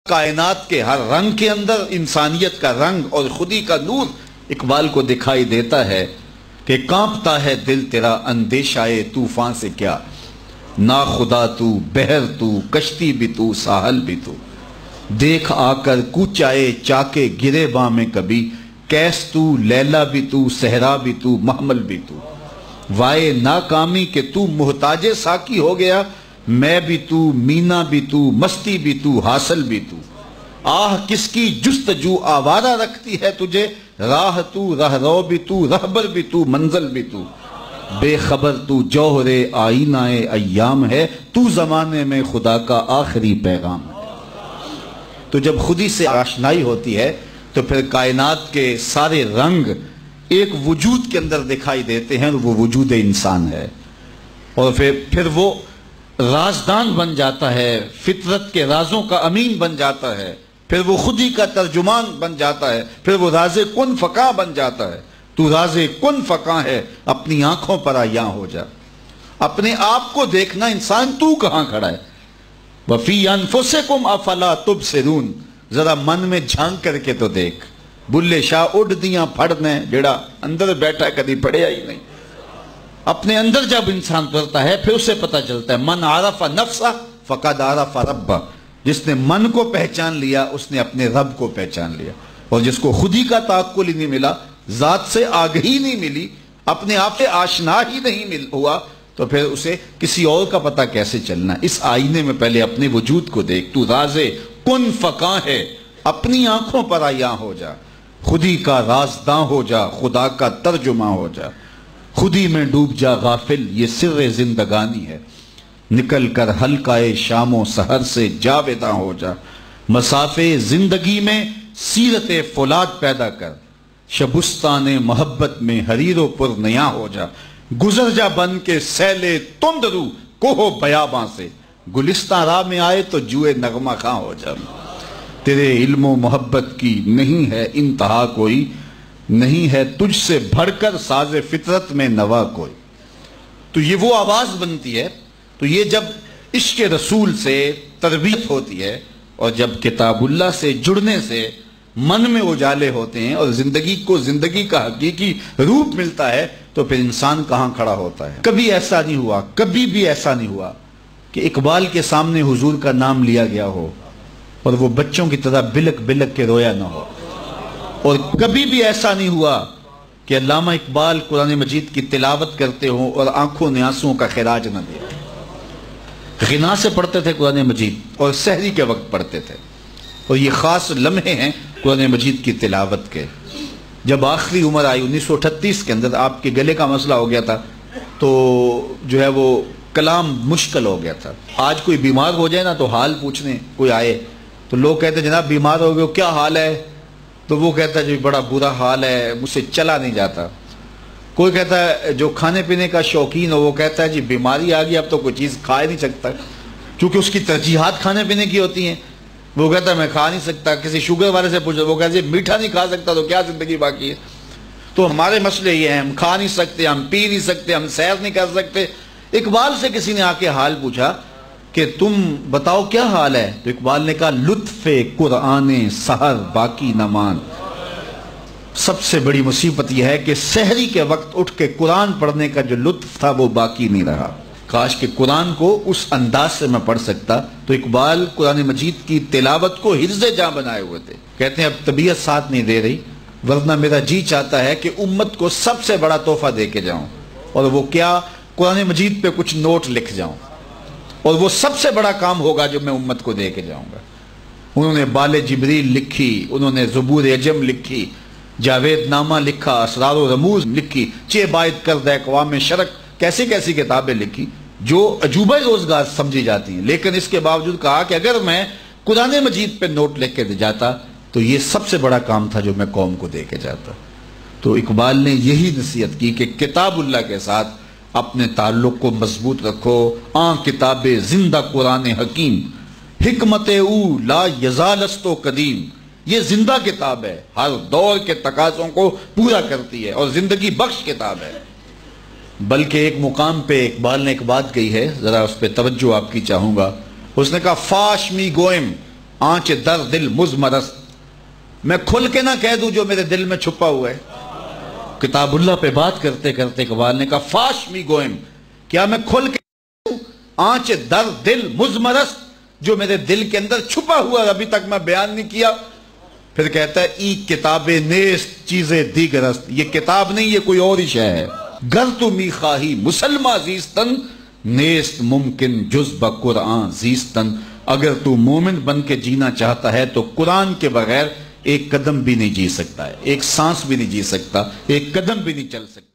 کائنات کے ہر رنگ کے اندر انسانیت کا رنگ اور خودی کا نور اقبال کو دکھائی دیتا ہے کہ کانپتا ہے دل تیرا اندیشائے طوفان سے کیا، نا خدا تو، بحر تو، کشتی بھی تو، ساحل بھی تو، دیکھ آ کر کوچائے چاکے گرے باں میں کبھی، کیس تو، لیلا بھی تو، صحرا بھی تو، محمل بھی تو، وائے ناکامی کہ تو محتاج ساکی ہو گیا، میں بھی تو، مینا بھی تو، مستی بھی تو، حاصل بھی تو، آہ کس کی جستجو آوارہ رکھتی ہے تجھے، راہ تو، رہرو بھی تو، رہبر بھی تو، منزل بھی تو، بے خبر تو جوہر آئینہ ایام ہے، تو زمانے میں خدا کا آخری پیغام ہے۔ تو جب خودی سے آشنائی ہوتی ہے تو پھر کائنات کے سارے رنگ ایک وجود کے اندر دکھائی دیتے ہیں، اور وہ وجود انسان ہے، اور پھر وہ رازدان بن جاتا ہے، فطرت کے رازوں کا امین بن جاتا ہے، پھر وہ خودی کا ترجمان بن جاتا ہے، پھر وہ راز کن فقاں بن جاتا ہے۔ تو راز کن فقاں ہے، اپنی آنکھوں پر عیاں ہو جا، اپنے آپ کو دیکھنا انسان تو کہاں کھڑا ہے۔ وَفِي أَنفُسِكُمْ أَفَلَا تُبْصِرُونَ، ذرا من میں جھانک کر کے تو دیکھ، بلے شاہ اڑ دیاں پھڑنے جڑا اندر بیٹھا کدی پڑھیا ہی نہیں۔ اپنے اندر جب انسان پڑھتا ہے پھر اسے پتہ چلتا ہے، من عرف نفسہ فقد عرف ربہ، جس نے من کو پہچان لیا اس نے اپنے رب کو پہچان لیا، اور جس کو خودی کا تعقل ہی نہیں ملا، ذات سے آگہی نہیں ملی، اپنے آپ سے آشنا ہی نہیں ہوا، تو پھر اسے کسی اور کا پتہ کیسے چلنا۔ اس آئینے میں پہلے اپنے وجود کو دیکھ، تو راز کن فقاں ہے، اپنی آنکھوں پر عیاں ہو جا، خودی کا رازداں ہو جا، خدا کا ترجمہ ہو جا، خودی میں ڈوب جا غافل، یہ سر زندگانی ہے، نکل کر حلقہ شام و سحر سے جاویداں ہو جا، مسافے زندگی میں سیرت فولاد پیدا کر، شبستان محبت میں حریر و پر نیا ہو جا، گزر جا بن کے سیلے تند رو کوہ بیاباں سے، گلستان راہ میں آئے تو جوئے نغمہ خاں ہو جا، تیرے علم و محبت کی نہیں ہے انتہا کوئی، نہیں ہے تجھ سے بڑھ کر ساز فطرت میں نوا کوئی۔ تو یہ وہ آواز بنتی ہے۔ تو یہ جب عشق رسول سے تربیت ہوتی ہے، اور جب کتاب اللہ سے جڑنے سے من میں اجالے ہوتے ہیں اور زندگی کو زندگی کا حقیقی روپ ملتا ہے، تو پھر انسان کہاں کھڑا ہوتا ہے۔ کبھی ایسا نہیں ہوا، کبھی بھی ایسا نہیں ہوا کہ اقبال کے سامنے حضور کا نام لیا گیا ہو اور وہ بچوں کی طرح بلک بلک کے رویا نہ ہو، اور کبھی بھی ایسا نہیں ہوا کہ علامہ اقبال قرآن مجید کی تلاوت کرتے ہوں اور آنکھوں نے آنسوؤں کا خراج نہ دے۔ غنا سے پڑھتے تھے قرآن مجید، اور سحری کے وقت پڑھتے تھے، اور یہ خاص لمحے ہیں قرآن مجید کی تلاوت کے۔ جب آخری عمر آئی 1938 کے اندر، آپ کے گلے کا مسئلہ ہو گیا تھا، تو جو ہے وہ کلام مشکل ہو گیا تھا۔ آج کوئی بیمار ہو جائے نا تو حال پوچھنے کوئی آئے تو لوگ کہتے ہیں جناب بیمار ہو گئے، کیا حال ہے؟ تو وہ کہتا ہے جی بڑا برا حال ہے، مجھ سے چلا نہیں جاتا۔ کوئی کہتا ہے جو کھانے پینے کا شوقین ہو وہ کہتا ہے جی بیماری آ گئی، اب تو کوئی چیز کھا ہی نہیں سکتا، کیونکہ اس کی ترجیحات کھانے پینے کی ہوتی ہیں۔ وہ کہتا ہے میں کھا نہیں سکتا۔ کسی شوگر والے سے پوچھو، وہ کہتا ہے میٹھا نہیں کھا سکتا تو کیا زندگی باقی ہے؟ تو ہمارے مسئلے یہ ہیں، ہم کھا نہیں سکتے، ہم پی نہیں سکتے، ہم سیر نہیں کر سکتے۔ اقبال سے کسی نے آ کے حال پوچھا کہ تم بتاؤ کیا حال ہے؟ تو اقبال نے کہا لطف قرآن سحر باقی نمان۔ سب سے بڑی مصیبت یہ ہے کہ سحری کے وقت اٹھ کے قرآن پڑھنے کا جو لطف تھا وہ باقی نہیں رہا۔ کاش کہ قرآن کو اس انداز سے میں پڑھ سکتا۔ تو اقبال قرآن مجید کی تلاوت کو حفظ جاں بنائے ہوئے تھے۔ کہتے ہیں اب طبیعت ساتھ نہیں دے رہی، ورنہ میرا جی چاہتا ہے کہ امت کو سب سے بڑا تحفہ دے کے جاؤں، اور وہ کیا؟ قرآن مجید پہ کچھ نوٹ لکھ جاؤں، اور وہ سب سے بڑا کام ہوگا جو میں امت کو دے کے جاؤں گا۔ انہوں نے بال جبریل لکھی، انہوں نے زبور عجم لکھی، جاوید نامہ لکھا، اسرار و رموز لکھی، چہ باید کرد اقوام شرک، کیسی کیسی کتابیں لکھی جو عجوبہ روزگار سمجھی جاتی ہیں، لیکن اس کے باوجود کہا کہ اگر میں قرآن مجید پہ نوٹ لکھ کے جاتا تو یہ سب سے بڑا کام تھا جو میں قوم کو دے کے جاتا۔ تو اقبال نے یہی نصیحت کی کہ کتاب اللہ کے ساتھ اپنے تعلق کو مضبوط رکھو۔ کتاب زندہ قرآن حکیم، حکمت او لا یزالست و قدیم، یہ زندہ کتاب ہے، ہر دور کے تقاضوں کو پورا کرتی ہے اور زندگی بخش کتاب ہے۔ بلکہ ایک مقام پہ اقبال نے ایک بات کہی ہے، ذرا اس پہ توجہ آپ کی چاہوں گا۔ اس نے کہا فاش می گوئم آنچ در دل مزمرست، میں کھل کے نہ کہہ دوں جو میرے دل میں چھپا ہوا ہے۔ کتاب اللہ پہ بات کرتے کرتے اقبال نے کہا فاش می گوئم، کیا میں کھل کے کہہ دوں آنچ در دل مزمرست، جو میرے دل کے اندر چھپا ہوا ابھی تک میں بیان نہیں کیا۔ پھر کہتا ہے ای کتاب نیست چیزیں دیگرست، یہ کتاب نہیں، یہ کوئی اور ہی شے ہے۔ گر تو می خواہی مسلمہ زیستن، نیست ممکن جز بقرآن زیستن، اگر تو مومن بن کے جینا چاہتا ہے تو قرآن کے بغیر ایک قدم بھی نہیں جی سکتا ہے، ایک سانس بھی نہیں جی سکتا، ایک قدم بھی نہیں چل سکتا۔